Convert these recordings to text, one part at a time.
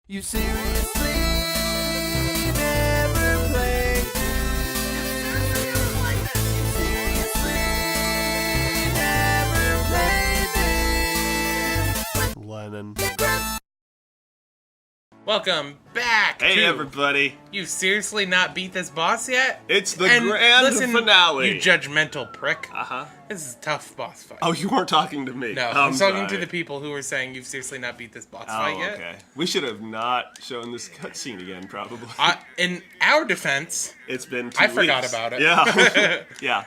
You seriously never played this? Lennon. Welcome back. Hey, everybody. You seriously not beat this boss yet? It's the grand finale. You judgmental prick. Uh-huh. This is a tough boss fight. Oh, you weren't talking to me. No, I'm talking to the people who were saying you've seriously not beat this boss fight yet. Okay. We should have not shown this cutscene again, probably. In our defense, it's been 2 I weeks. forgot about it. Yeah. Yeah.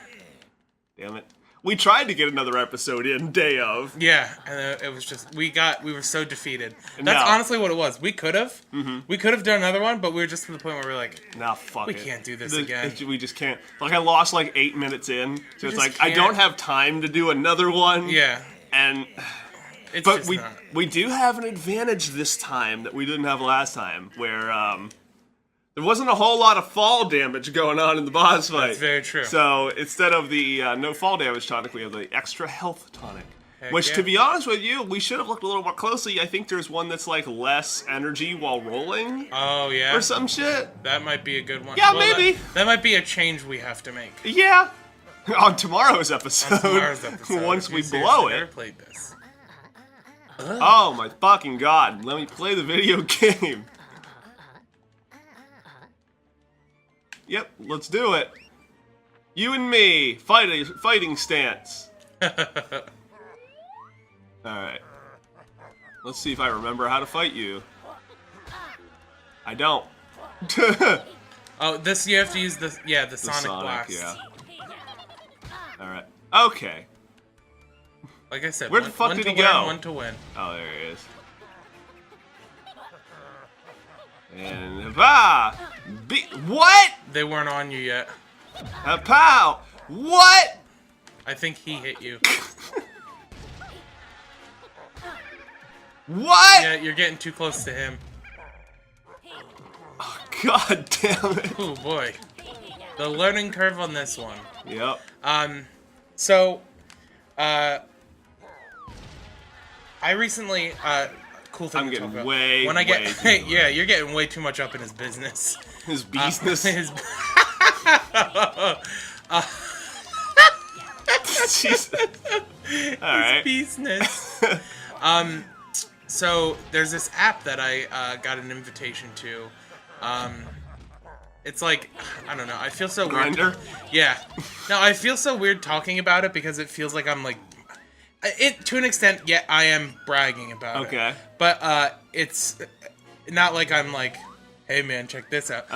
Damn it. We tried to get another episode in day of. Yeah, and it was just we were so defeated. That's No. honestly what it was. We could have, we could have done another one, but we were just to the point where we were like, Nah, fuck we it. can't do this again. We just can't. Like, I lost like 8 minutes in, so it's just like I can't. don't have time to do another one. Yeah, And it's but just not. we do have an advantage this time that we didn't have last time, where there wasn't a whole lot of fall damage going on in the boss fight. That's very true. So instead of the no fall damage tonic, we have the extra health tonic. Heck Which, yeah. to be honest with you, we should have looked a little more closely. I think there's one that's like less energy while rolling Oh yeah, or some shit. that might be a good one. Yeah, maybe. That might be a change we have to make. Yeah. On tomorrow's episode. On tomorrow's episode. Once If we you blow seriously never it. played this. Oh my fucking god. Let me play the video game. Yep, let's do it. You and me, fighting stance. Alright. Let's see if I remember how to fight you. I don't. Oh, this you have to use the Sonic Blast. Yeah. Alright. Okay. Like I said, Where the fuck one did to he learn, go? one to win. Oh, there he is. And what? They weren't on you yet. Pow! What? I think he hit you. What? Yeah, you're getting too close to him. God damn it. Oh boy, the learning curve on this one. Yep. So, I recently, cool thing I'm to talk getting about. way, when I way get, too yeah, you're getting way too much up in his business. His business. Jesus. Alright. Business. So there's this app that I got an invitation to. It's like, I don't know. I feel so weird. Grindr? Yeah. No, I feel so weird talking about it because it feels like I'm like, it to an extent. Yeah, I am bragging about it. Okay. But it's not like I'm like, hey man, check this out.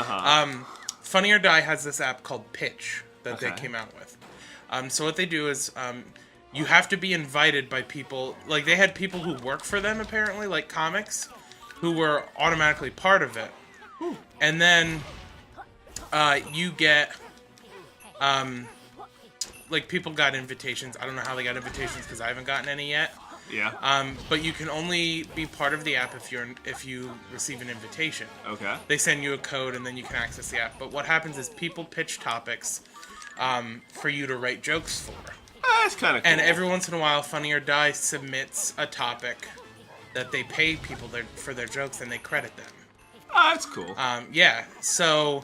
Funny or Die has this app called Pitch that they Okay. came out with. So what they do is you have to be invited by people. Like they had people who work for them apparently, like comics, who were automatically part of it. And then you get like people got invitations. I don't know how they got invitations because I haven't gotten any yet. Yeah. But you can only be part of the app if you receive an invitation. Okay. They send you a code and then you can access the app. But what happens is people pitch topics for you to write jokes for. That's kind of cool. And every once in a while, Funny or Die submits a topic that they pay people for their jokes and they credit them. Oh, that's cool. Yeah, so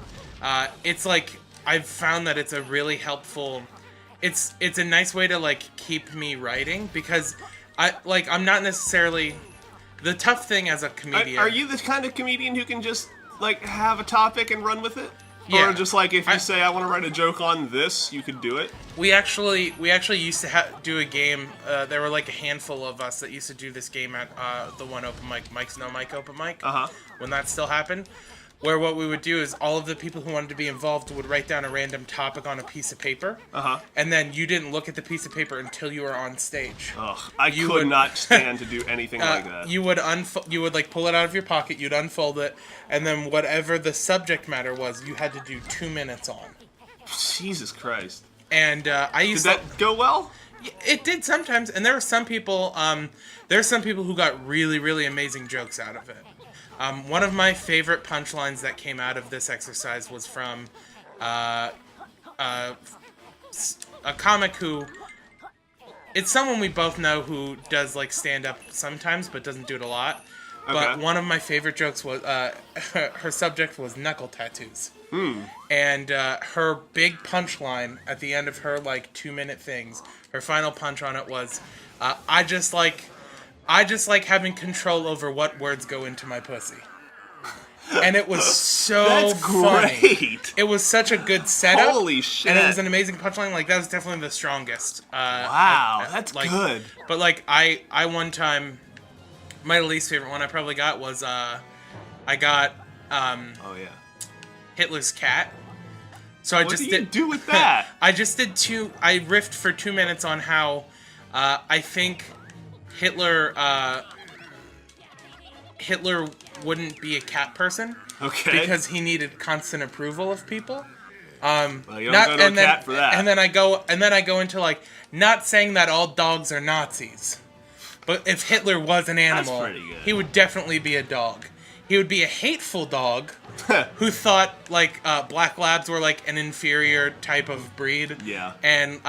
it's like I've found that it's a really helpful. It's a nice way to like keep me writing because I'm not necessarily the tough thing as a comedian. Are you the kind of comedian who can just like have a topic and run with it? Yeah. Or just like if you say I want to write a joke on this, you could do it? We actually used to do a game. There were like a handful of us that used to do this game at the one open mic, Mike's No Mic open mic. When that still happened, where what we would do is all of the people who wanted to be involved would write down a random topic on a piece of paper. And then you didn't look at the piece of paper until you were on stage. Ugh, I could not stand to do anything like that. You would like pull it out of your pocket, you'd unfold it, and then whatever the subject matter was, you had to do 2 minutes on. Jesus Christ. And I used Did that go well? It did sometimes, and there were some people. Who got really, really amazing jokes out of it. One of my favorite punchlines that came out of this exercise was from a comic who It's someone we both know who does like stand up sometimes, but doesn't do it a lot. But one of my favorite jokes was her subject was knuckle tattoos. And her big punchline at the end of her like 2-minute things, her final punch on it was, I just like having control over what words go into my pussy. And it was so That's funny. great. It was such a good setup. Holy shit. And it was an amazing punchline. Like, that was definitely the strongest. Wow, that's like, good. But, like, I one time, my least favorite one I probably got was, I got, Oh, yeah. Hitler's cat. So I What just do you did do with that? I just did I riffed for 2 minutes on how, I think Hitler wouldn't be a cat person. Okay. Because he needed constant approval of people. Well, you don't go to a cat for that. And then I go into like, not saying that all dogs are Nazis, but if Hitler was an animal, pretty good. he would definitely be a dog. He would be a hateful dog who thought like black labs were like an inferior type of breed. Yeah. And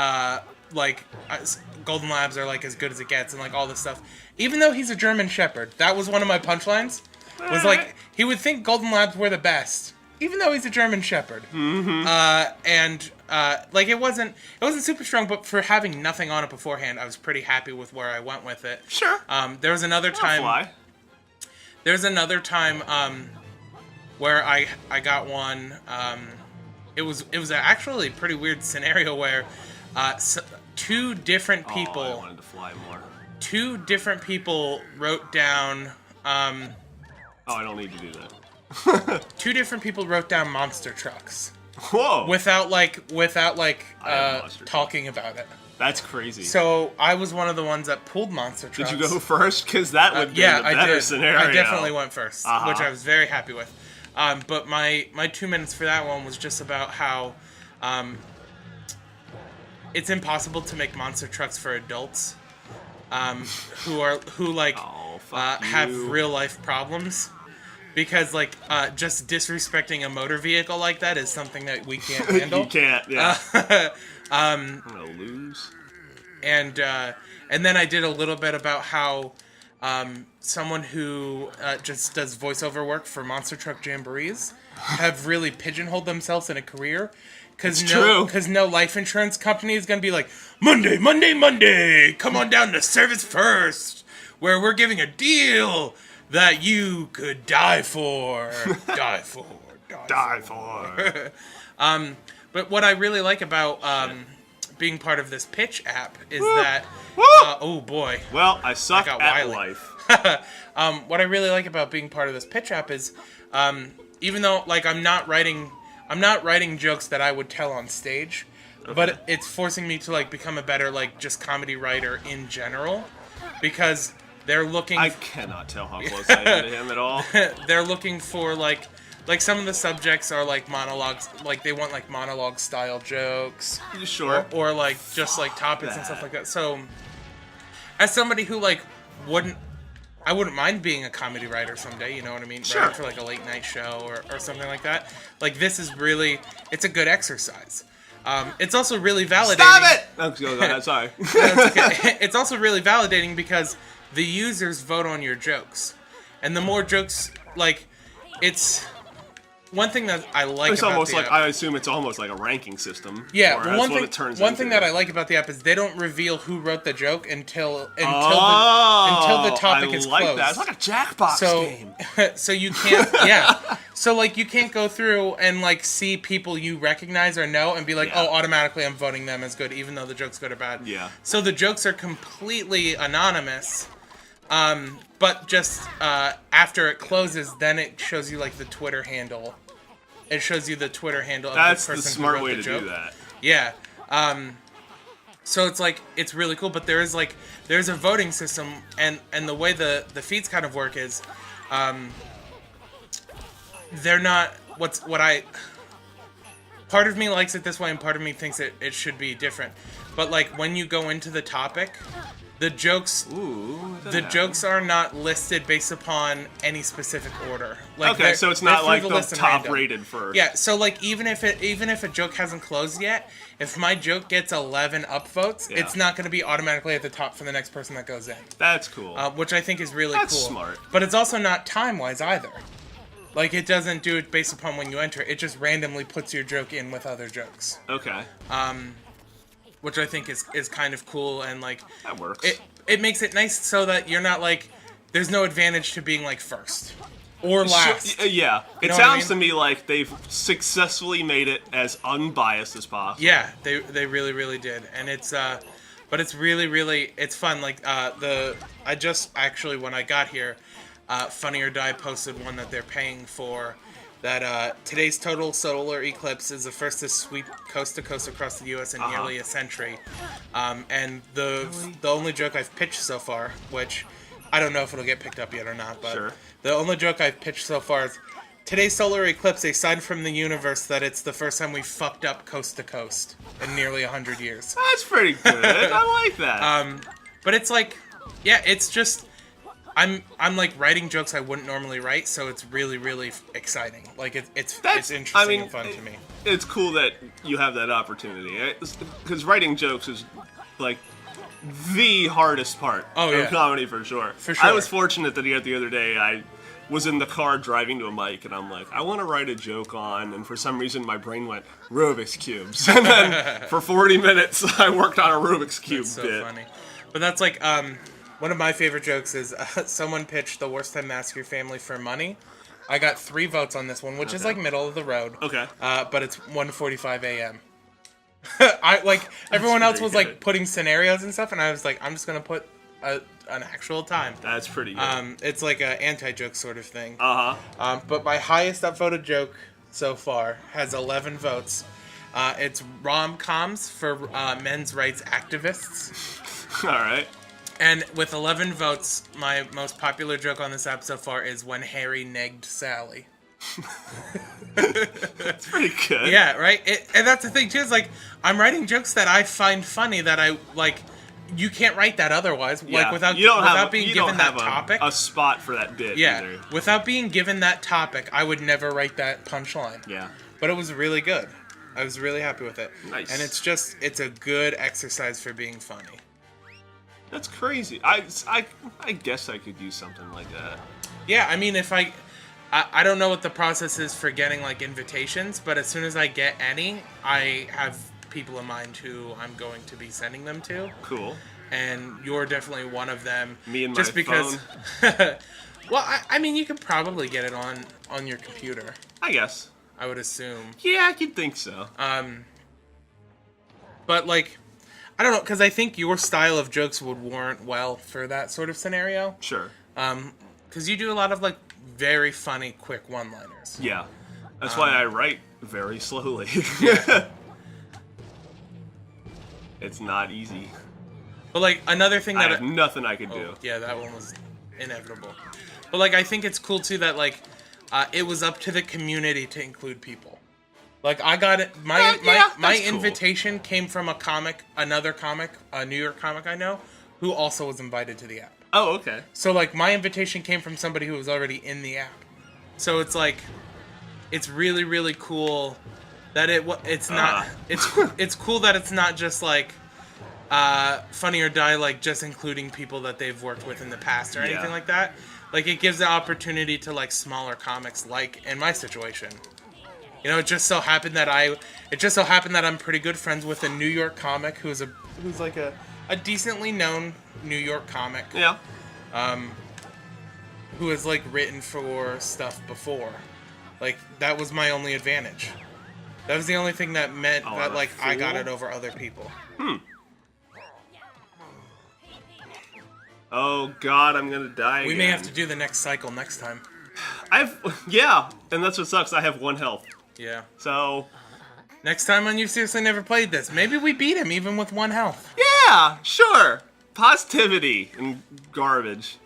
golden labs are like as good as it gets and like all this stuff. Even though he's a German Shepherd, that was one of my punchlines. Was like he would think golden labs were the best, even though he's a German Shepherd. Mm-hmm. Like it wasn't super strong, but for having nothing on it beforehand, I was pretty happy with where I went with it. Sure. There was another time. There's another time where I got one. It was actually a pretty weird scenario where two different people. I wanted to fly more. Two different people wrote down. I don't need to do that. Two different people wrote down monster trucks. Whoa! Without monster talking about it. That's crazy. So I was one of the ones that pulled monster trucks. Did you go first? Because that would be the better scenario. I definitely went first, which I was very happy with. But my 2 minutes for that one was just about how it's impossible to make monster trucks for adults who have real life problems. Because, like, just disrespecting a motor vehicle like that is something that we can't handle. You can't, yeah. I'm gonna lose. And then I did a little bit about how someone who just does voiceover work for Monster Truck Jamborees have really pigeonholed themselves in a career. Because no life insurance company is going to be like, Monday, Monday, Monday, come on down to Service First, where we're giving a deal that you could die for. Die for. But what I really like about being part of this pitch app is that... oh, boy. Well, I suck at life. What I really like about being part of this pitch app is, even though, like, I'm not writing jokes that I would tell on stage, but it's forcing me to, like, become a better, like, just comedy writer in general, because... They're looking... I cannot tell how close I am to him at all. They're looking for, like some of the subjects are, like, monologues. Like, they want, like, monologue-style jokes. Sure. Or like, just, like, topics and stuff like that. So, as somebody who, like, I wouldn't mind being a comedy writer someday, you know what I mean? Sure. Writing for, like, a late-night show or something like that. Like, this is really... It's a good exercise. It's also really validating... Stop it! Oh, go ahead, sorry. No, it's okay. It's also really validating because... The users vote on your jokes, and the more jokes, like, it's one thing that I like. It's about almost the like app, I assume it's almost like a ranking system. Yeah, or but that's one thing that I like about the app is they don't reveal who wrote the joke until the topic is like closed. That. It's like a Jackbox game. So you can't, yeah. So like you can't go through and like see people you recognize or know and be like, oh, automatically I'm voting them as good, even though the joke's good or bad. Yeah. So the jokes are completely anonymous. But just after it closes, then it shows you like the Twitter handle. It shows you the Twitter handle of the person That's the smart who wrote way the to joke. do that. Yeah. So it's like it's really cool, but there's a voting system, and the way the feeds kind of work is, they're not part of me likes it this way, and part of me thinks it should be different. But like when you go into the topic, the jokes Ooh. the jokes are not listed based upon any specific order. Like Okay, so it's not like the list and top random. rated first. Yeah, so like even if a joke hasn't closed yet, if my joke gets 11 upvotes, Yeah. it's not going to be automatically at the top for the next person that goes in. That's cool. Which I think is really That's cool. smart. But it's also not time-wise either. Like, it doesn't do it based upon when you enter. It just randomly puts your joke in with other jokes. Okay. Which I think is kind of cool, and, like... That works. It makes it nice so that you're not, like... There's no advantage to being, like, first. Or last. Yeah. It know sounds what I mean? to me like they've successfully made it as unbiased as possible. Yeah, they really, really did. And it's, but it's really, really... It's fun. Like, I just, actually, when I got here... Funny or Die posted one that they're paying for, that today's total solar eclipse is the first to sweep coast to coast across the U.S. in nearly a century. And the only joke I've pitched so far, which I don't know if it'll get picked up yet or not, but Sure. the only joke I've pitched so far is today's solar eclipse, a sign from the universe that it's the first time we fucked up coast to coast in nearly 100 years. That's pretty good. I like that. But it's like, yeah, it's just... I'm like writing jokes I wouldn't normally write, so it's really, really exciting. Like it's interesting and fun to me. It's cool that you have that opportunity, because writing jokes is like the hardest part of comedy for sure. For sure. I was fortunate that the other day I was in the car driving to a mic, and I'm like, I want to write a joke on, and for some reason my brain went Rubik's cubes, and then for 40 minutes I worked on a Rubik's cube That's so bit. funny. But that's like one of my favorite jokes is someone pitched The Worst Time to Ask Your Family for Money. I got 3 votes on this one, which is like middle of the road. Okay. But it's 1:45 a.m. Everyone else was like putting scenarios and stuff, and I was like, I'm just gonna put an actual time. That's pretty good. It's like an anti-joke sort of thing. Uh-huh. But my highest upvoted joke so far has 11 votes. It's rom-coms for men's rights activists. All right. And with 11 votes, my most popular joke on this app so far is when Harry negged Sally. That's pretty good. Yeah, right? And that's the thing, too, is like, I'm writing jokes that I find funny that I, like, you can't write that otherwise. Yeah. Like, without being given that topic. A spot for that bit either. Without being given that topic, I would never write that punchline. Yeah. But it was really good. I was really happy with it. Nice. And it's a good exercise for being funny. That's crazy. I guess I could use something like that. Yeah, I mean, if I don't know what the process is for getting, like, invitations, but as soon as I get any, I have people in mind who I'm going to be sending them to. Cool. And you're definitely one of them. Me and just my because, phone? Well, I mean, you could probably get it on your computer, I guess. I would assume. Yeah, I could think so. But, like, I don't know, because I think your style of jokes would warrant well for that sort of scenario. Sure. Because you do a lot of, like, very funny, quick one-liners. Yeah. That's why I write very slowly. It's not easy. But, like, another thing I that... have nothing I could do. Yeah, that one was inevitable. But, like, I think it's cool, too, that, like, it was up to the community to include people. Like, I got it... My cool. invitation came from another comic, a New York comic I know, who also was invited to the app. Oh, okay. So, like, my invitation came from somebody who was already in the app. So it's, like... It's really, really cool that it's not... It's cool that it's not just, like... Funny or Die, like, just including people that they've worked with in the past or anything like that. Like, it gives the opportunity to, like, smaller comics, like, in my situation. You know, it just so happened that I'm pretty good friends with a New York comic who's like a decently known New York comic. Yeah. Who has, like, written for stuff before. Like, that was my only advantage. That was the only thing that meant that, like, I got it over other people. Oh God, I'm gonna die. We may have to do the next cycle next time. And that's what sucks. I have 1 health. Yeah. So. Next time on You Seriously Never Played This, maybe we beat him even with 1 health. Yeah, sure. Positivity and garbage.